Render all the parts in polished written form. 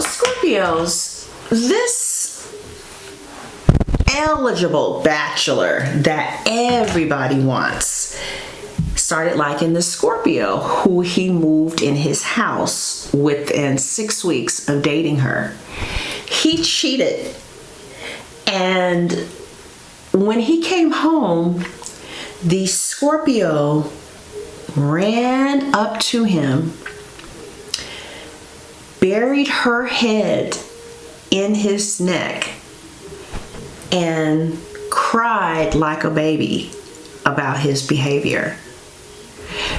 Scorpios, this eligible bachelor that everybody wants started liking the Scorpio who he moved in his house within 6 weeks of dating her. He cheated, and when he came home, the Scorpio ran up to him, buried her head in his neck, and cried like a baby about his behavior.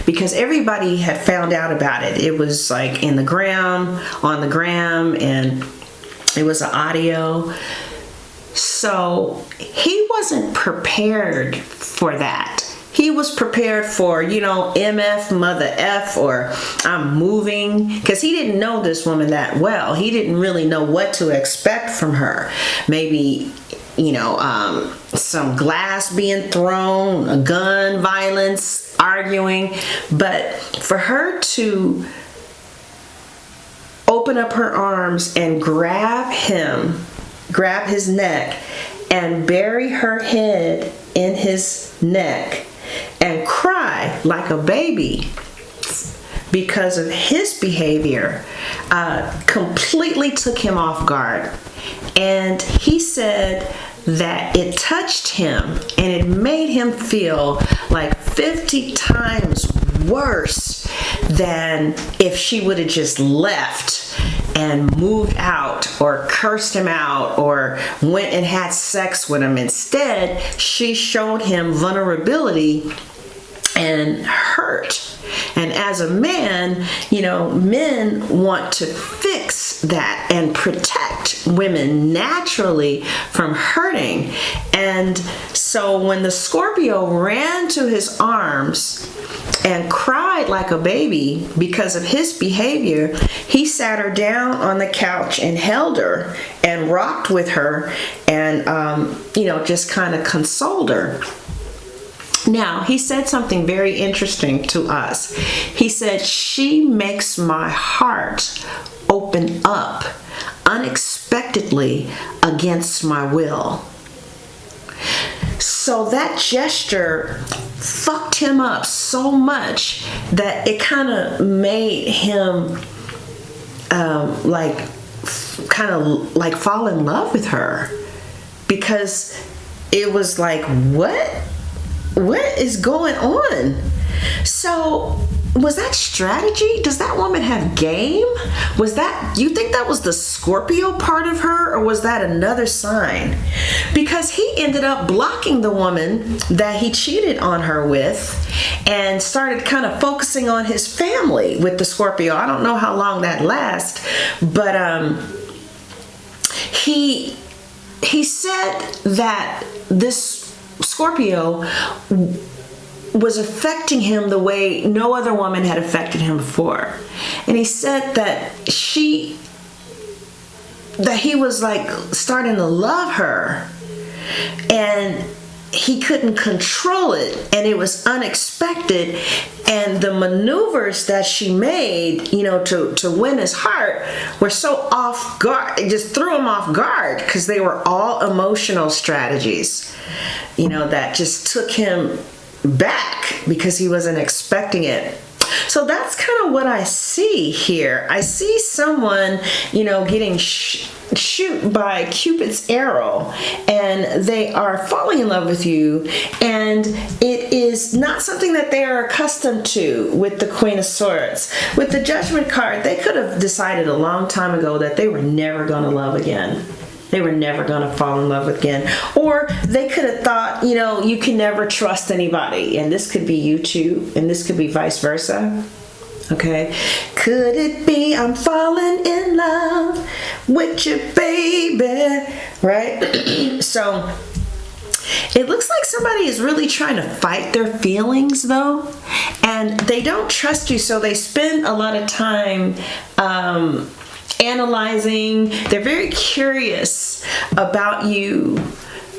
Because everybody had found out about it. It was like on the gram, and it was an audio. So he wasn't prepared for that. He was prepared for, MF, mother F, or I'm moving. Because he didn't know this woman that well. He didn't really know what to expect from her. Maybe, some glass being thrown, a gun, violence, arguing. But for her to open up her arms and grab his neck, and bury her head in his neck and cry like a baby because of his behavior, completely took him off guard. And he said that it touched him and it made him feel like 50 times worse than if she would have just left and moved out or cursed him out or went and had sex with him. Instead, she showed him vulnerability and hurt. And as a man, men want to fix that and protect women naturally from hurting. And so when the Scorpio ran to his arms and cried like a baby because of his behavior, he sat her down on the couch and held her and rocked with her and, just kind of consoled her. Now, he said something very interesting to us. He said, she makes my heart open up unexpectedly against my will. So that gesture fucked him up so much that it kind of made him fall in love with her, because it was like, what is going on? So was that strategy? Does that woman have game? You think that was the Scorpio part of her, or was that another sign? Because he ended up blocking the woman that he cheated on her with and started kind of focusing on his family with the Scorpio. I don't know how long that lasts, but he said that this Scorpio was affecting him the way no other woman had affected him before. And he said that he was like starting to love her, and he couldn't control it, and it was unexpected. And the maneuvers that she made, to win his heart were so off guard. It just threw him off guard, because they were all emotional strategies, that just took him back because he wasn't expecting it. So that's kind of what I see here. I see someone, getting shoot by Cupid's arrow, and they are falling in love with you, and it is not something that they are accustomed to with the Queen of Swords. With the Judgment card, they could have decided a long time ago that they were never going to love again. They were never going to fall in love again. Or they could have thought, you can never trust anybody. And this could be you too. And this could be vice versa. Okay. Could it be I'm falling in love with you, baby? Right? So it looks like somebody is really trying to fight their feelings, though. And they don't trust you. So they spend a lot of time analyzing. They're very curious about you,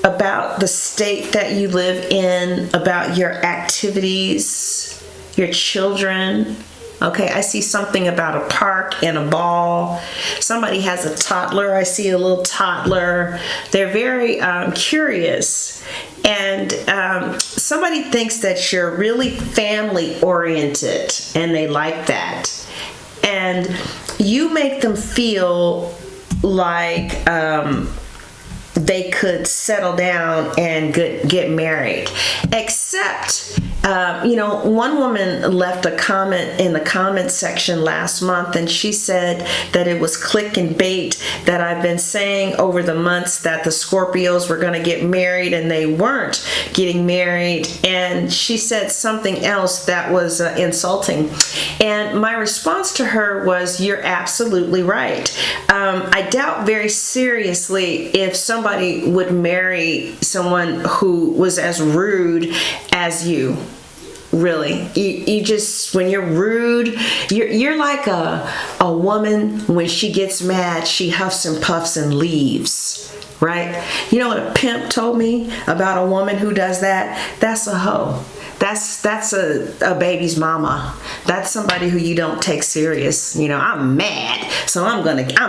about the state that you live in, about your activities, your children, Okay, I see something about a park and a ball. Somebody has a toddler. I see a little toddler. They're very curious. And somebody thinks that you're really family oriented and they like that. And you make them feel like they could settle down and get married. Except, one woman left a comment in the comment section last month, and she said that it was click and bait, that I've been saying over the months that the Scorpios were going to get married and they weren't getting married. And she said something else that was insulting. And my response to her was, you're absolutely right. I doubt very seriously if somebody would marry someone who was as rude as you. Really, you just, when you're rude, you're like a woman when she gets mad, she huffs and puffs and leaves, right? You know what a pimp told me about a woman who does that? That's a hoe. That's a baby's mama. That's somebody who you don't take serious. I'm mad, so I'm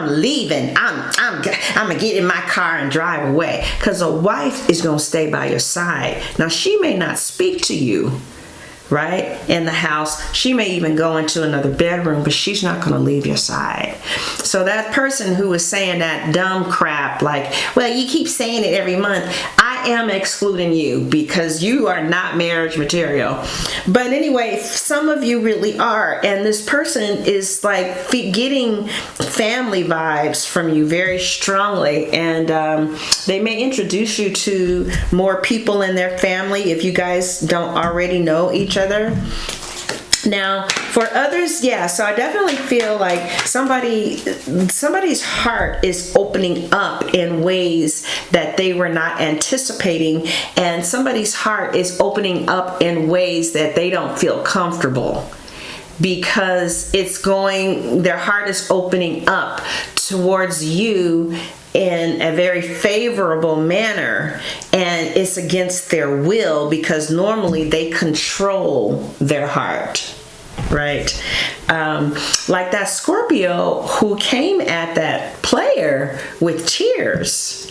leaving. I'm gonna get in my car and drive away. Because a wife is gonna stay by your side. Now, she may not speak to you, right, in the house. She may even go into another bedroom, but she's not going to leave your side. So that person who was saying that dumb crap, like, well, you keep saying it every month, I am excluding you because you are not marriage material. But anyway, some of you really are, and this person is like getting family vibes from you very strongly, and they may introduce you to more people in their family if you guys don't already know each other. Now, for others, yeah, so I definitely feel like somebody's heart is opening up in ways that they were not anticipating, and somebody's heart is opening up in ways that they don't feel comfortable, because their heart is opening up towards you in a very favorable manner, and it's against their will because normally they control their heart, right? Like that Scorpio who came at that player with tears.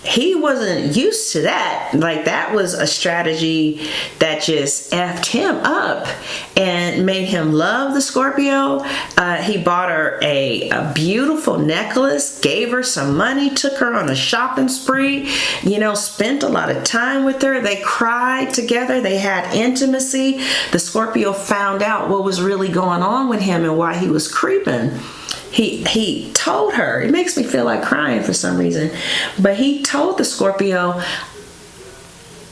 He wasn't used to that. Like, that was a strategy that just effed him up and made him love the Scorpio. He bought her a beautiful necklace, gave her some money, took her on a shopping spree, spent a lot of time with her. They cried together. They had intimacy. The Scorpio found out what was really going on with him and why he was creeping. He told her, it makes me feel like crying for some reason, but he told the Scorpio,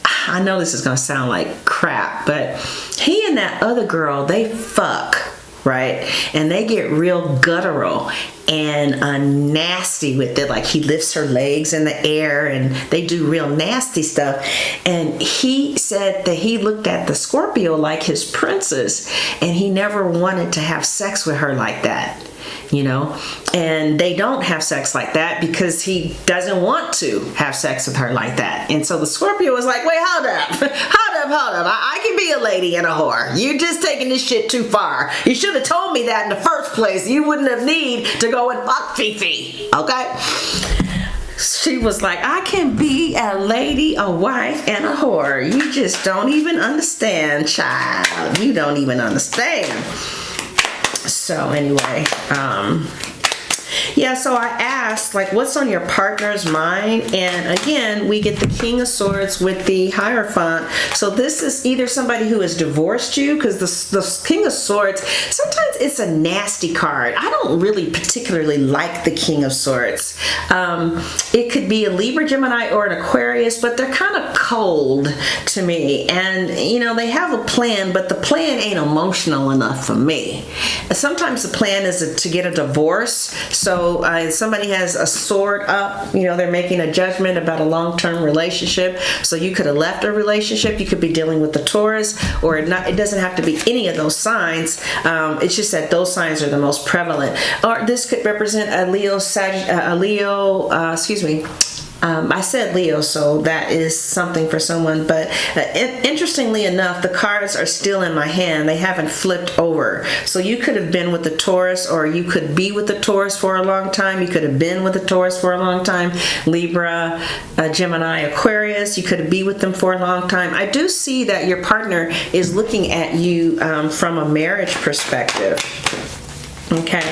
I know this is going to sound like crap, but he and that other girl, they fuck, right? And they get real guttural and nasty with it. Like, he lifts her legs in the air and they do real nasty stuff. And he said that he looked at the Scorpio like his princess, and he never wanted to have sex with her like that. And they don't have sex like that because he doesn't want to have sex with her like that. And so the Scorpio was like, wait, hold up. I can be a lady and a whore. You're just taking this shit too far. You should have told me that in the first place. You wouldn't have need to go and fuck Fifi, okay? She was like, I can be a lady, a wife, and a whore. You just don't even understand, child. You don't even understand. So anyway, so I asked, like, what's on your partner's mind? And again, we get the King of Swords with the Hierophant. So this is either somebody who has divorced you, because the King of Swords, sometimes it's a nasty card. I don't really particularly like the King of Swords. It could be a Libra, Gemini, or an Aquarius, but they're kind of cold to me. And, they have a plan, but the plan ain't emotional enough for me. Sometimes the plan is to get a divorce. So somebody has a sword up, they're making a judgment about a long-term relationship. So you could have left a relationship. You could be dealing with the Taurus, or it doesn't have to be any of those signs. It's just that those signs are the most prevalent. Or this could represent a I said Leo, so that is something for someone. But interestingly enough, the cards are still in my hand. They haven't flipped over. So you could have been with the Taurus, or you could be with the Taurus for a long time. You could have been with the Taurus for a long time. Libra, Gemini, Aquarius. You could be with them for a long time. I do see that your partner is looking at you from a marriage perspective. Okay,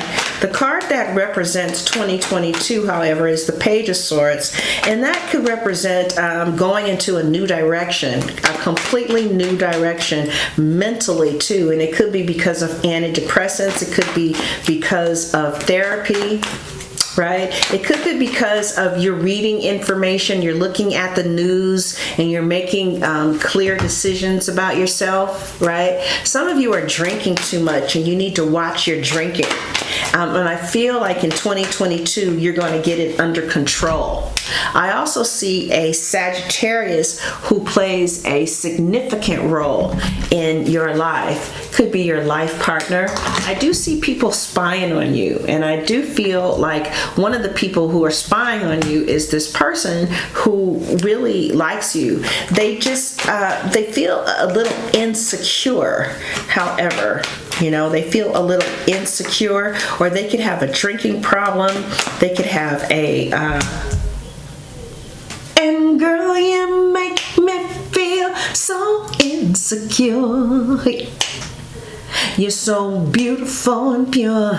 the card that represents 2022, however, is the Page of Swords, and that could represent going into a new direction, a completely new direction mentally too, and it could be because of antidepressants, it could be because of therapy. Right? It could be because of you're reading information, you're looking at the news, and you're making clear decisions about yourself, right? Some of you are drinking too much, and you need to watch your drinking. And I feel like in 2022, you're going to get it under control. I also see a Sagittarius who plays a significant role in your life. Could be your life partner. I do see people spying on you, and I do feel like one of the people who are spying on you is this person who really likes you. They just they feel a little insecure, however. You know, they feel a little insecure, or they could have a drinking problem. They could have a and girl, you make me feel so insecure. You're so beautiful and pure.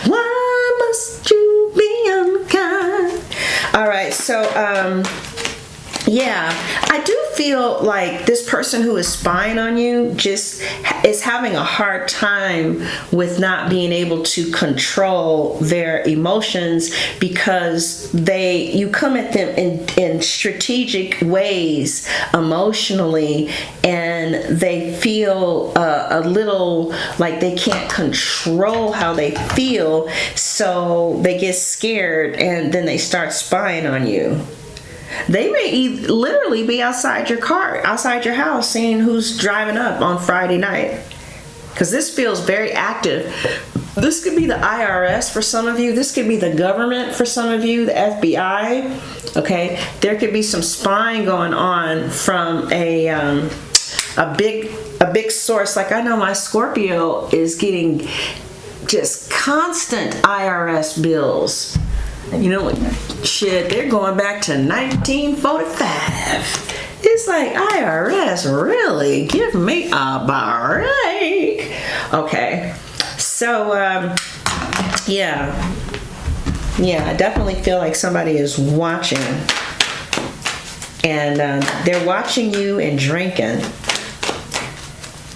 Why must you be unkind? All right, so yeah, I do feel like this person who is spying on you just is having a hard time with not being able to control their emotions, because you come at them in strategic ways emotionally, and they feel a little like they can't control how they feel, so they get scared and then they start spying on you. They may literally be outside your car, outside your house, seeing who's driving up on Friday night. Because this feels very active. This could be the IRS for some of you. This could be the government for some of you, the FBI. Okay, there could be some spying going on from a big source. Like I know my Scorpio is getting just constant IRS bills. You know, shit, they're going back to 1945. It's like, IRS, really? Give me a break. Okay, so, yeah, I definitely feel like somebody is watching. And they're watching you and drinking.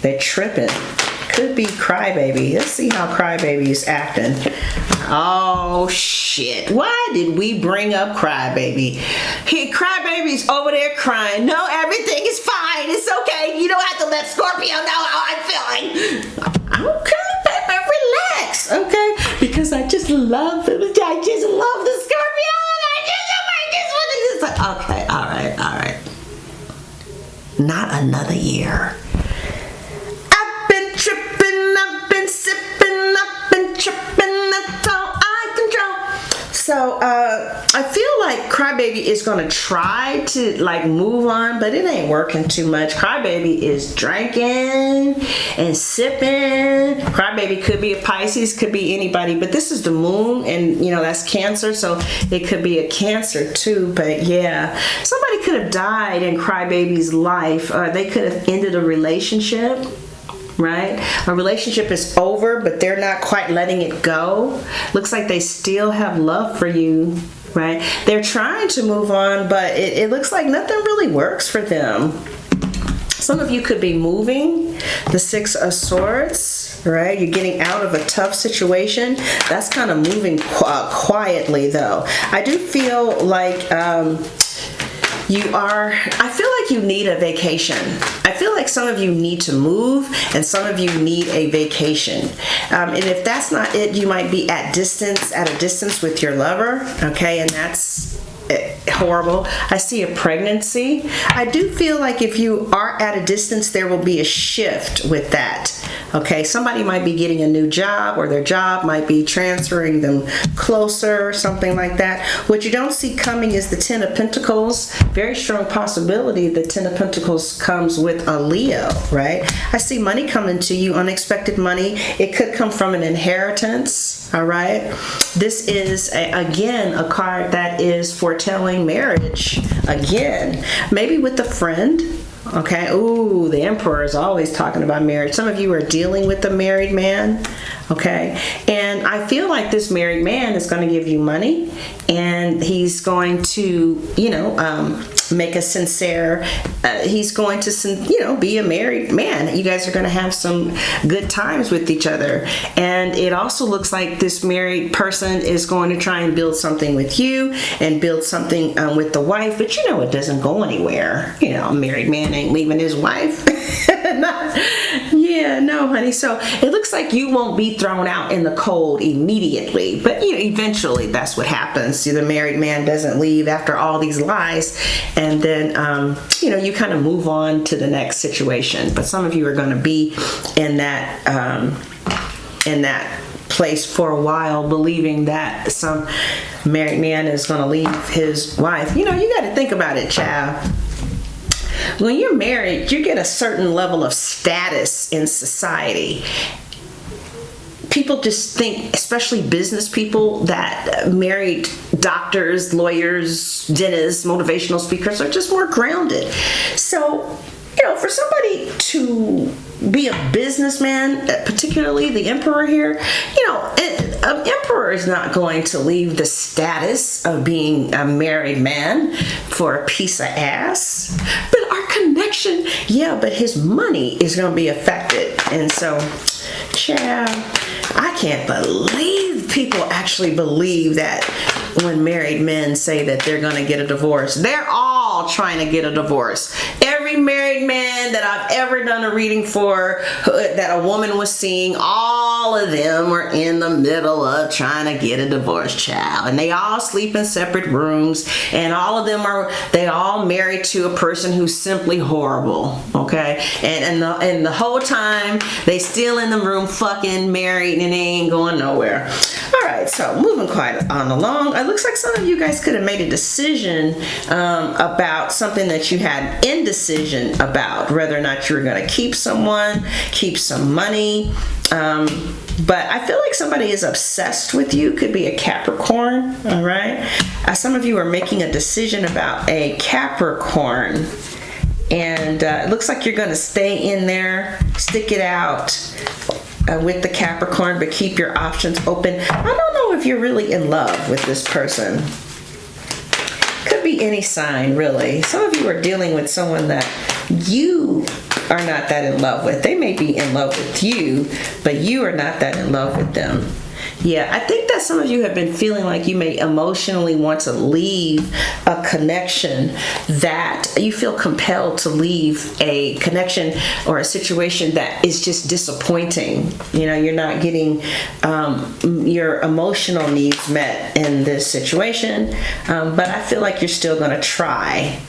They're tripping. Could be Crybaby. Let's see how Crybaby is acting. Oh shit! Why did we bring up Crybaby? Crybaby's over there crying. No, everything is fine. It's okay. You don't have to let Scorpio know how I'm feeling. Okay, baby, relax. Okay, because I just love it. I just love the Scorpio. I just okay. All right. Not another year. I've been tripping. I've been sipping. I've been tripping. That's all I control. So I feel like Crybaby is gonna try to like move on, but it ain't working too much. Crybaby is drinking and sipping. Crybaby could be a Pisces, could be anybody, but this is the moon, and you know that's Cancer, so it could be a Cancer too. But yeah, somebody could have died in Crybaby's life, or they could have ended a relationship. Right? A relationship is over, but they're not quite letting it go. Looks like they still have love for you, right? They're trying to move on, but it looks like nothing really works for them. Some of you could be moving. The Six of Swords, right? You're getting out of a tough situation. That's kind of moving quietly, though. I do feel like I feel like you need a vacation. I feel like some of you need to move, and some of you need a vacation. And if that's not it, you might be at a distance with your lover, okay? And that's horrible. I see a pregnancy. I do feel like if you are at a distance, there will be a shift with that. Okay, somebody might be getting a new job, or their job might be transferring them closer, or something like that. What you don't see coming is the Ten of Pentacles. Very strong possibility the Ten of Pentacles comes with a Leo, right? I see money coming to you, unexpected money. It could come from an inheritance, all right? This is, again, a card that is foretelling marriage, again. Maybe with a friend. Okay, ooh, the Emperor is always talking about marriage. Some of you are dealing with a married man, okay? And I feel like this married man is going to give you money, and he's going to, make a sincere, he's going to, be a married man. You guys are going to have some good times with each other. And it also looks like this married person is going to try and build something with you and build something with the wife, but it doesn't go anywhere. A married man ain't leaving his wife. Yeah, no, honey. So it looks like you won't be thrown out in the cold immediately, but eventually that's what happens. The married man doesn't leave after all these lies, and then you kind of move on to the next situation. But some of you are going to be in that place for a while, believing that some married man is going to leave his wife. You got to think about it, child. When you're married, you get a certain level of status in society. People just think, especially business people, that married doctors, lawyers, dentists, motivational speakers are just more grounded. So, for somebody to be a businessman, particularly the Emperor here, an emperor is not going to leave the status of being a married man for a piece of ass. But our connection, but his money is going to be affected. And so, child, I can't believe people actually believe that when married men say that they're going to get a divorce. They're all trying to get a divorce. Every married man that I've ever done a reading for that a woman was seeing, all of them were in the middle of trying to get a divorce, child. And they all sleep in separate rooms, and all of them they all married to a person who's simply horrible, okay? And the whole time they still in the room fucking married, and they ain't going nowhere. All right, so moving quite on along. It looks like some of you guys could have made a decision about something that you had indecision about, whether or not you were going to keep someone, keep some money. But I feel like somebody is obsessed with you. Could be a Capricorn, all right? Some of you are making a decision about a Capricorn. And it looks like you're going to stay in there, stick it out with the Capricorn, but keep your options open. I don't know if you're really in love with this person. Could be any sign, really. Some of you are dealing with someone that you are not that in love with. They may be in love with you, but you are not that in love with them. Yeah, I think that some of you have been feeling like you may emotionally want to leave a connection, that you feel compelled to leave a connection or a situation that is just disappointing. You're not getting your emotional needs met in this situation, but I feel like you're still going to try.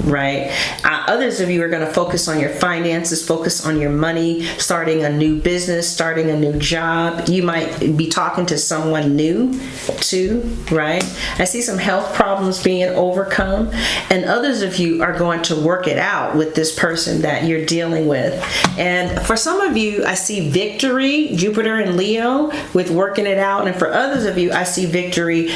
Right? Others of you are going to focus on your finances, focus on your money, starting a new business, starting a new job. You might be talking to someone new too, right? I see some health problems being overcome, and others of you are going to work it out with this person that you're dealing with. And for some of you, I see victory, Jupiter and Leo, with working it out. And for others of you, I see victory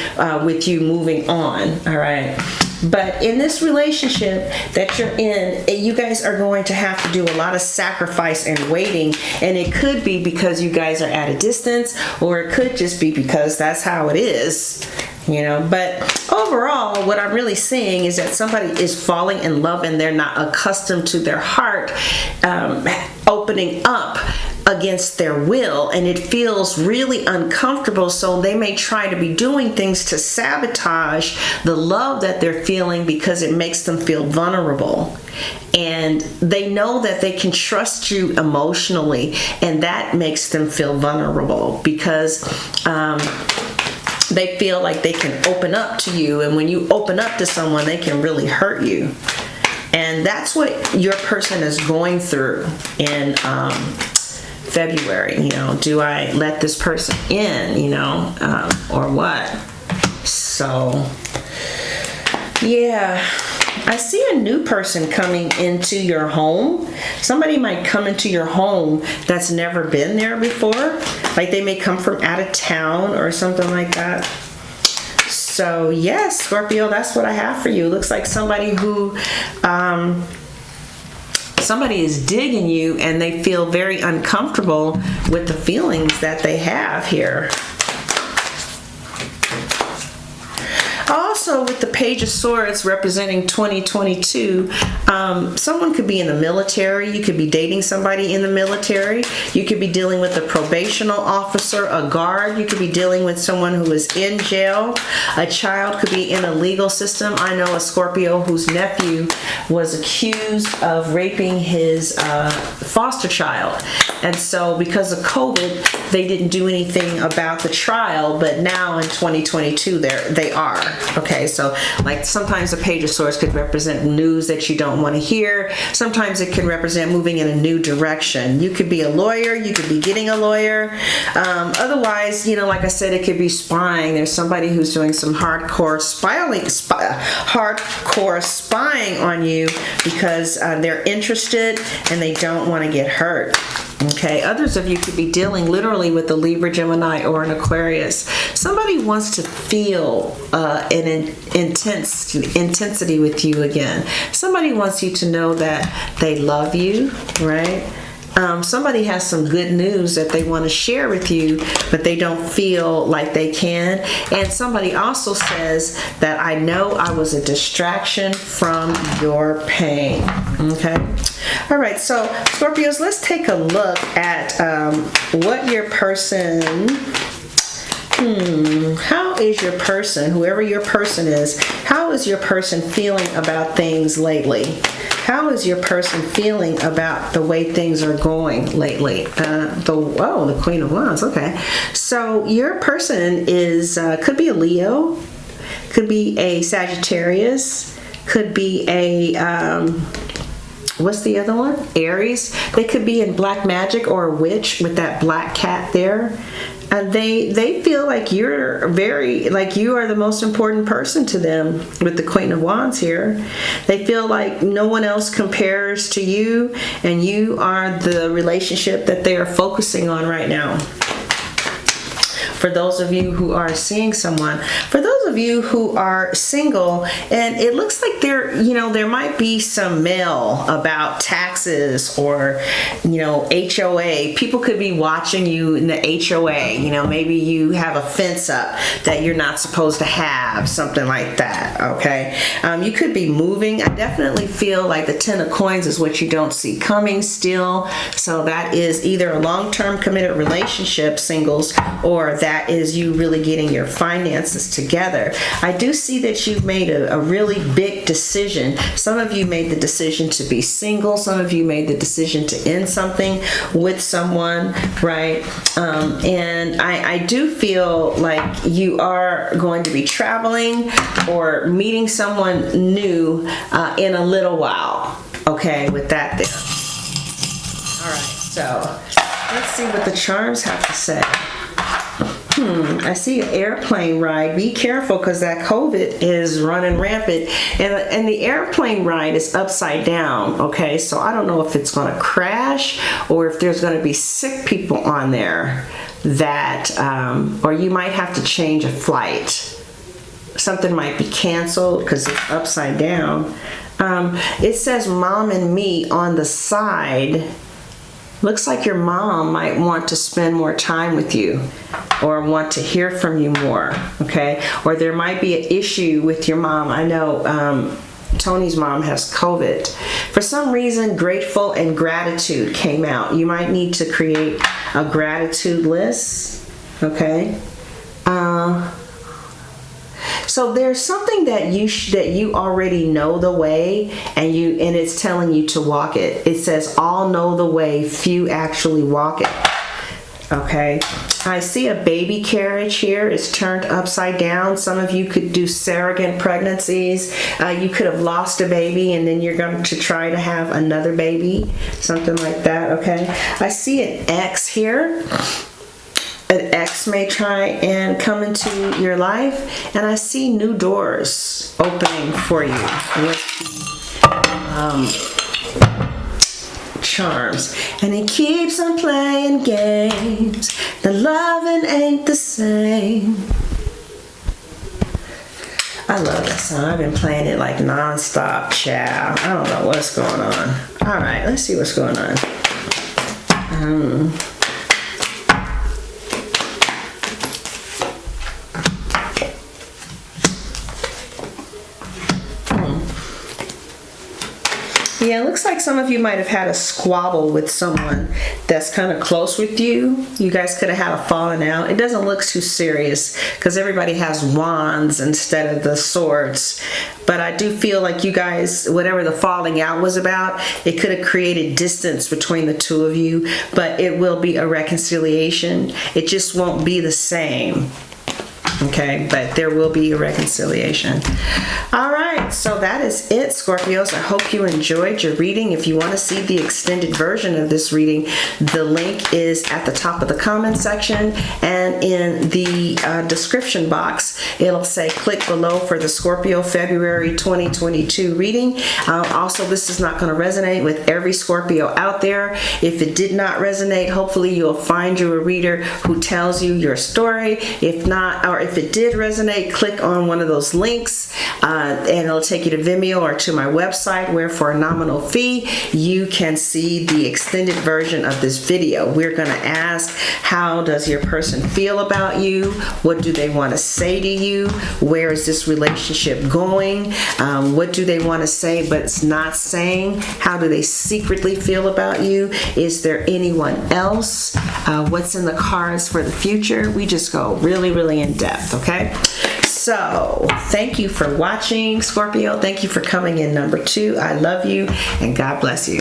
with you moving on, all right? But in this relationship that you're in, you guys are going to have to do a lot of sacrifice and waiting. And it could be because you guys are at a distance, or it could just be because that's how it is. But overall, what I'm really seeing is that somebody is falling in love and they're not accustomed to their heart opening up against their will, and it feels really uncomfortable, so they may try to be doing things to sabotage the love that they're feeling because it makes them feel vulnerable. And they know that they can trust you emotionally, and that makes them feel vulnerable because they feel like they can open up to you, and when you open up to someone, they can really hurt you. And that's what your person is going through in February. You know, do I let this person in, you know, or what? So, yeah. I see a new person coming into your home. Somebody might come into your home that's never been there before. Like they may come from out of town or something like that. So yes, Scorpio, that's what I have for you. It looks like somebody who, somebody is digging you and they feel very uncomfortable with the feelings that they have here. Also, with the Page of Swords representing 2022, someone could be in the military. You could be dating somebody in the military. You could be dealing with a probational officer, a guard. You could be dealing with someone who is in jail. A child could be in a legal system. I know a Scorpio whose nephew was accused of raping his foster child. And so because of COVID, they didn't do anything about the trial, but now in 2022, they are. Okay, so like sometimes the Page of Swords could represent news that you don't want to hear. Sometimes it can represent moving in a new direction. You could be a lawyer, you could be getting a lawyer. Otherwise, you know, like I said, it could be spying. There's somebody who's doing some hardcore spying on you because they're interested and they don't want to get hurt. Okay, others of you could be dealing literally with a Libra, Gemini, or an Aquarius. Somebody wants to feel an intensity with you again. Somebody wants you to know that they love you, right? Somebody has some good news that they want to share with you, but they don't feel like they can. And somebody also says that I know I was a distraction from your pain. Okay. All right. So Scorpios, let's take a look at what your person... How is your person, whoever your person is, how is your person feeling about things lately? How is your person feeling about the way things are going lately? The Queen of Wands, okay. So your person is, could be a Leo, could be a Sagittarius, could be a, what's the other one? Aries. They could be in black magic or a witch with that black cat there. They feel like you're you are the most important person to them with the Queen of Wands here. They feel like no one else compares to you, and you are the relationship that they are focusing on right now. For those of you who are seeing someone, for those of you who are single, and it looks like there might be some mail about taxes or, HOA. People could be watching you in the HOA. Maybe you have a fence up that you're not supposed to have, something like that. Okay. You could be moving. I definitely feel like the Ten of Coins is what you don't see coming still. So that is either a long-term committed relationship, singles, or that is you really getting your finances together. I do see that you've made a really big decision. Some of you made the decision to be single. Some of you made the decision to end something with someone, right? And I do feel like you are going to be traveling or meeting someone new in a little while, okay, with that there. All right, so let's see what the charms have to say. I see an airplane ride. Be careful because that COVID is running rampant. And the airplane ride is upside down, okay? So I don't know if it's going to crash or if there's going to be sick people on there that, or you might have to change a flight. Something might be canceled because it's upside down. It says Mom and Me on the side. Looks like your mom might want to spend more time with you or want to hear from you more, okay? Or there might be an issue with your mom. I know Tony's mom has COVID. For some reason, grateful and gratitude came out. You might need to create a gratitude list, okay? So there's something that you already know the way, and it's telling you to walk it. It says all know the way, few actually walk it. Okay, I see a baby carriage here. It's turned upside down. Some of you could do surrogate pregnancies. You could have lost a baby and then you're going to try to have another baby, something like that. Okay, I see an X here. An X may try and come into your life, and I see new doors opening for you with charms. And he keeps on playing games. The loving ain't the same. I love that song. I've been playing it like non-stop, child. I don't know what's going on. All right, let's see what's going on. Yeah, it looks like some of you might have had a squabble with someone that's kind of close with you. You guys could have had a falling out. It doesn't look too serious because everybody has wands instead of the swords. But I do feel like you guys, whatever the falling out was about, it could have created distance between the two of you. But it will be a reconciliation. It just won't be the same. Okay, but there will be a reconciliation. All right, so that is it, Scorpios. I hope you enjoyed your reading. If you want to see the extended version of this reading, the link is at the top of the comment section and in the description box. It'll say click below for the Scorpio February 2022 reading. Also, this is not going to resonate with every Scorpio out there. If it did not resonate, hopefully you'll find you a reader who tells you your story. If not, or if it did resonate, click on one of those links and it'll take you to Vimeo or to my website, where for a nominal fee you can see the extended version of this video. We're going to ask, how does your person feel about you? What do they want to say to you? Where is this relationship going? What do they want to say but it's not saying? How do they secretly feel about you? Is there anyone else? What's in the cards for the future? We just go really, really in depth. Okay, so thank you for watching, Scorpio. Thank you for coming in number 2. I love you and God bless you.